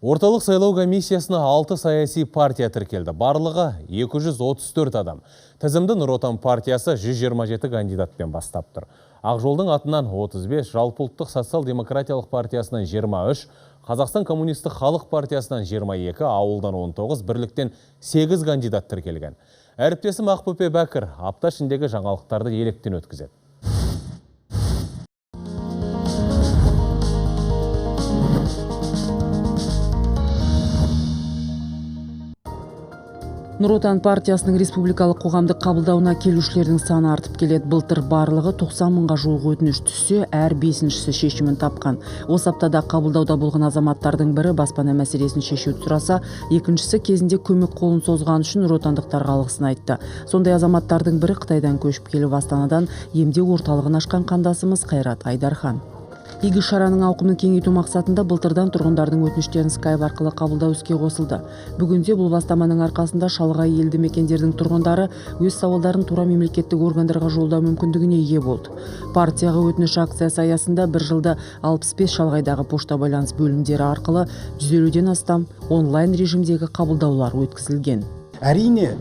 Орталық сайлау комиссиясына 6 саяси партия тіркелді. Барлығы 234 адам. Тізімді Нұр Отан партиясы 127 кандидатпен бастап тұр. Ақжолдың атынан 35, Жалпыұлттық социал-демократиялық партиясынан 23, Қазақстан коммунистік халық партиясынан 22, Ауылдан 19, Бірліктен 8 кандидат тіркелген. Әріптесім Ақбөпе Бәкір апта ішіндегі жаңалықтарды електен өткізеді. Нұр Отан партиясының республикалық қоғамдық қабылдауына келушілердің саны артып келеді. Былтыр барлығы 90 мыңға жуық өтініш түссе, әр 5-шісі шешімін тапқан. Осы аптада қабылдауда болған азаматтардың бірі баспана мәселесін шешуді сұраса, екіншісі кезінде көмек қолын созған үшін нұр отандықтарға алғысын айтты. Сондай азаматтардың бірі Қытайдан көшіп келіп Астанадан емдеу орталығын ашқан қандасымыз Қайрат Айдархан. Игі шараның ауқымын кеңейту мақсатында былтырдан тұрғындардың өтініштерін скайп арқылы қабылдау іске қосылды. Бүгінде бұл бастаманың арқасында шалғай елді мекендердің тұрғындары өз сауалдарын тура мемлекеттік органдарға жолдау мүмкіндігіне ие болды. Партияға өтініш акциясы аясында бір жылда 65 шалғайдағы пошта байланыс бөлімдері арқылы 150-ден астам онлайн режимдегі қабылдаулар өткізілген. Әрине,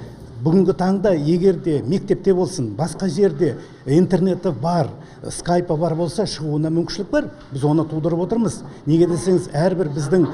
бүгінгі таңда егерде мектепте болсын, басқа жерде интернеті бар, скайпа бар болса, шығуына мүмкіншілік бар. Біз оны тудырып отырмыз. Неге десеңіз, әрбір біздің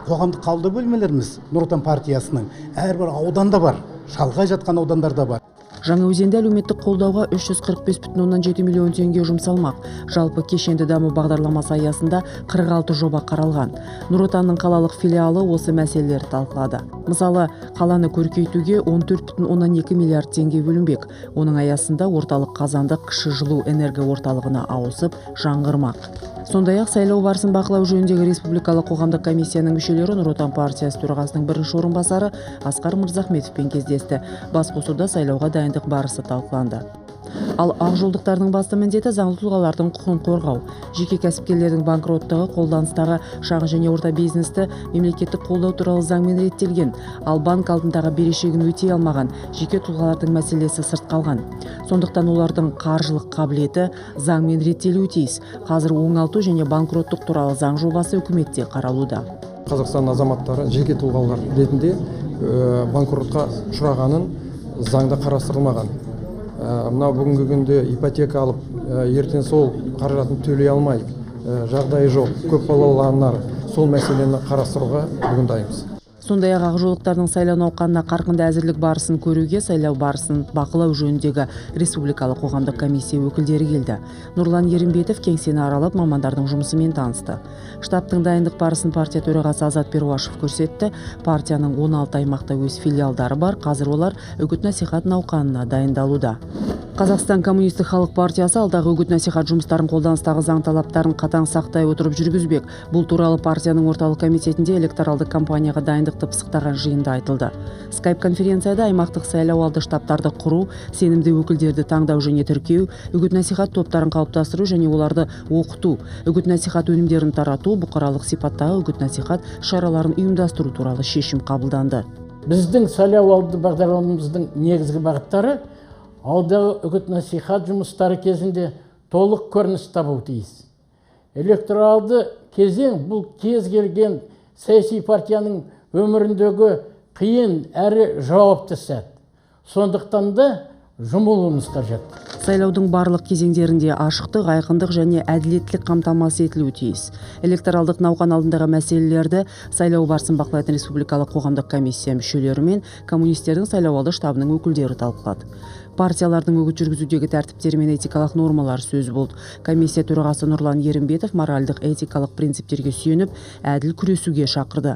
қоғамдық қабылдау бөлмелеріміз Нұр Отан партиясының әрбір ауданда бар, шалғай жатқан аудандарда бар. Жаңаөзенде әлеуметтік қолдауға 345,7 миллион теңге жұмсалмақ. Жалпы кешенді даму бағдарламасы аясында 46 жоба қаралған. Нұр Отанның қалалық филиалы осы мәселелерді талқылады. Мысалы, қаланы көркейтуге 14,2 миллиард теңге бөлінбек. Оның аясында орталық қазандық кіші жылу энерго орталығына ауысып жаңғырмақ. Сондай-ақ сайлау барысын бақылау жөніндегі республикалық қоғамдық комиссияның мүшелері Нұр Отан партиясы төрағасының бірінші орынбасары Асқар Мырзахметовпен кездесті. Басқосуда сайлауға дайындық барысы талқыланды. Ал ақжолдықтардың басты міндеті заңды тұлғалардың құқығын қорғау. Жеке кәсіпкерлердің банкроттығы қолданыстағы шағын және орта бизнесті мемлекеттік қолдау туралы заңмен реттелген. Ал банк алдындағы берешегін өтей алмаған жеке тұлғалардың мәселесі сырт қалған. Сондықтан олардың қаржылық қабілеті заңмен реттелуі тиіс. Қазір оңалту және банкроттық туралы заң жобасы үкіметте қаралуда. Қазақстан азаматтары жеке тұлғалар ретінде банкротқа ұшырағанын заңда қарастырылмаған. Мынау бүгінгі күнде ипотека алып, ертең сол қаражатын төлей алмай, жағдайы жоқ, көп балалы аналар сол мәселені қарастыруға бүгін дайынбыз. Сондай-ақ ақжолдықтардың сайлау науқанына қарқынды әзірлік барысын көруге сайлау барысын бақылау жөніндегі республикалық қоғамдық комиссия өкілдері келді. Нұрлан Ерімбетов кеңсені аралап мамандардың жұмысымен танысты. Штабтың дайындық барысын партия төрағасы Азат Перуашев көрсетті. Партияның 16 аймақта өз филиалдары бар, қазір олар үгіт-насихат науқанына дайындалуда. Қазақстан коммунистік халық партиясы алдағы үгіт-насихат жұмыстарын қолданыстағы заң талаптарын қатаң сақтай отырып жүргізбек. Бұл туралы партияның орталық комитетінде электоралдық кампанияға дайындықты пысықтаған жиында айтылды. Скайп-конференцияда аймақтық сайлау алды штабтарды құру, сенімді өкілдерді таңдау және тіркеу, үгіт-насихат топтарын қалыптастыру және оларды оқыту, үгіт-насихат өнімдерін тарату, бұқаралық сипаттағы үгіт-насихат шараларын ұйымдастыру туралы шешім қабылданды. Біздің сайлау алды бағдарламамыздың негізгі бағыттары алдағы үгіт-насихат жұмыстары кезінде толық көрініс табуы тиіс. Электоралды кезең бұл кез келген саяси партияның өміріндегі қиын әрі жауапты сәт. Сондықтан да жұмылуымыз қажет. Сайлаудың барлық кезеңдерінде ашықтық, айқындық және әділеттілік қамтамасыз етілуі тиіс. Электоралдық науқан алдындағы мәселелерді сайлау барысын бақылайтын республикалық қоғамдық комиссия мүшелері мен коммунистердің сайлауалды штабының өкілдері талқылады. Партиялардың үгіт жүргізудегі тәртіптері мен этикалық нормалар сөз болды. Комиссия төрағасы Нұрлан Ерімбетов моральдық этикалық принциптерге сүйеніп, әділ күресуге шақырды.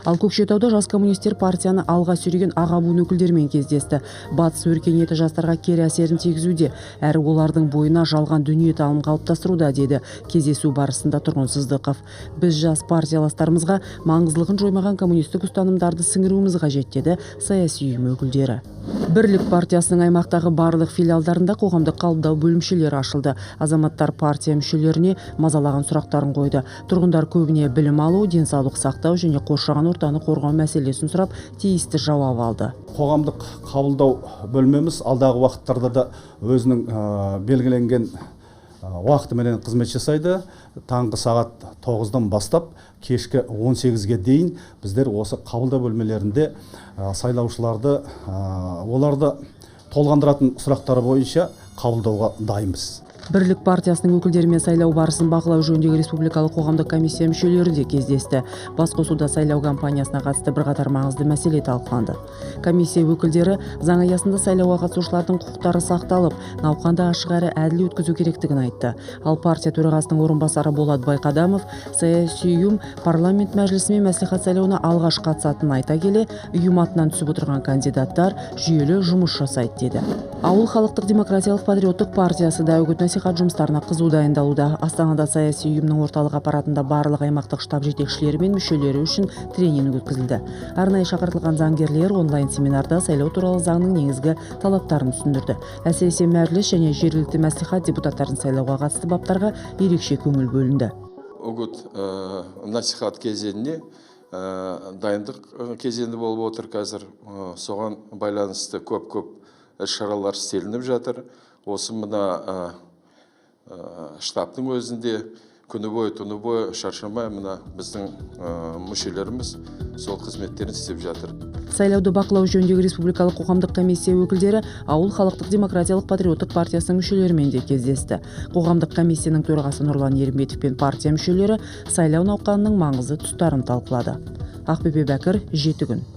Ал Көкшетауда жас коммунистер партияны алға сүйреген аға буын өкілдерімен кездесті. Батыс өркениеті жастарға кері әсерін тигізуде, әрі олардың бойына жалған дүниетаным қалыптастыруда, деді кездесу барысында Тұрғын Сыздықов. Біз жас партияластарымызға маңыздылығын жоймаған коммунистік ұстанымдарды сіңіруіміз қажет, деді саяси ұйым өкілдері. Бірлік партиясының аймақтағы барлық филиалдарында қоғамдық қабылдау бөлімшелері ашылды. Азаматтар партия мүшелеріне мазалаған сұрақтарын қойды. Тұрғындар көбіне білім алу, денсаулық сақтау және қоршаған ортаны қорғау мәселесін сұрап, тиісті жауап алды. Қоғамдық қабылдау бөлмеміз алдағы уақыттарда да өзінің белгіленген уақытыменен қызмет жасайды. Таңғы сағат 9-дан бастап кешкі 18-ге дейін біздер осы қабылдау бөлмелерінде сайлаушыларды оларды толғандыратын сұрақтары бойынша қабылдауға дайынбыз. Бірлік партиясының өкілдерімен сайлау барысын бақылау жөніндегі республикалық қоғамдық комиссия мүшелері де кездесті. Басқосуда сайлау кампаниясына қатысты бірқатар маңызды мәселе талқыланды. Комиссия өкілдері заң аясында сайлауға қатысушылардың құқықтары сақталып, науқанды ашық әрі әділ өткізу керектігін айтты. Ал партия төрағасының орынбасары Болат Байқадамов саяси ұйым парламент мәжілісі мен мәслихат сайлауына алғаш қатысатынын айта келе, ұйым атынан түсіп отырған кандидаттар жүйелі жұмыс жасайды деді. Ауыл халықтық демократиялық патриоттық партиясы да үгіт насихат жұмыстарына қызу дайындалуда. Астанада саяси ұйымның орталық аппаратында барлық аймақтық штаб жетекшілері мен мүшелері үшін тренинг өткізілді. Арнайы шақыртылған заңгерлер онлайн семинарда сайлау туралы заңның негізгі талаптарын түсіндірді. Әсіресе мәжіліс және жергілікті мәслихат депутаттарын сайлауға қатысты баптарға ерекше көңіл бөлінді. Үгіт насихат кезеңіне дайындық кезеңі болып отыр қазір. Соған байланысты көп іс-шаралар істелініп жатыр. Осы мына штабтың өзінде күні бойы, түні бойы шаршамай мына біздің мүшелеріміз сол қызметтерін істеп жатыр. Сайлауды бақылау жөніндегі республикалық қоғамдық комиссия өкілдері Ауыл халықтық демократиялық патриоттық партиясының мүшелерімен де кездесті. Қоғамдық комиссияның төрағасы Нұрлан Ерімбетов пен партия мүшелері сайлау науқанының маңызды тұстарын талқылады. Ақбөпе Бәкір, Жеті күн.